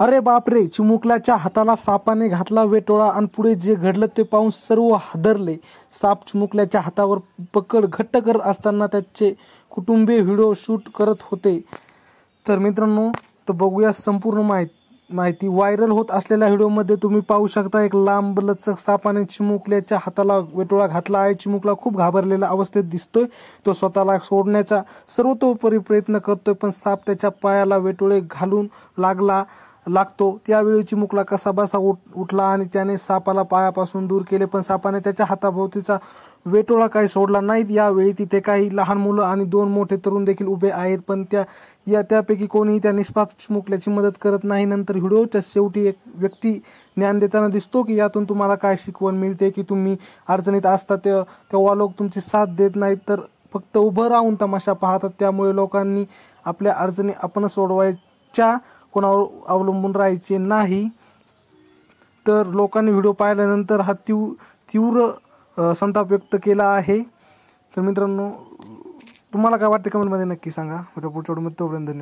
अरे बापरे, चिमुकल्याच्या हाताला सापाने घातला वेटोळा आणि पुढे जे घडलं ते पाहून सर्व हादरले। साप चिमुकल्याच्या हातावर पकड घट्ट करत असताना त्याचे कुटुंबीय व्हिडिओ शूट करत होते। तर मित्रांनो, तर बघूया संपूर्ण माहिती। व्हायरल होत असलेल्या व्हिडिओमध्ये तुम्ही पाहू शकता एक लांब लचक सापाने चिमुकल्याच्या हाताला वेटोळा घातला आहे। चिमुकला खूप घाबरलेला अवस्थेत दिसतोय। तो स्वतःला सोडण्याचा सर्वतोपरी प्रयत्न करतोय, पण साप त्याच्या पायाला वेटोळे घालून लागतो। त्यावेळी चिमुकला कसाबसा उठला आणि त्याने सापाला पायापासून दूर केले, पण सापाने त्याच्या हाताभोवतीचा वेटोळा काही सोडला नाही। यावेळी तिथे काही लहान मुलं आणि 2 मोठे तरुण देखील उभे आहेत, पण त्यापैकी कोणीही त्या निष्पाप चिमुकल्याची मदत करत नाही। नंतर व्हिडिओच्या शेवटी एक व्यक्ती ज्ञान देताना दिसतो की यातून तुम्हाला काय शिकवण मिळते की तुम्ही अडचणीत असता तेव्हा लोक तुमची साथ देत नाहीत, तर फक्त उभं राहून तमाशा पाहतात। त्यामुळे लोकांनी आपल्या अडचणी आपण सोडवायच्या, कोणावर अवलंबून राहायचे नाही। तर लोकांनी व्हिडिओ पाहिल्यानंतर हा तीव्र संताप व्यक्त केला आहे। तर मित्रांनो, तुम्हाला काय वाटते कमेंटमध्ये नक्की सांगा। पुढच्या व्हिडिओमध्ये तोपर्यंत धन्यवाद।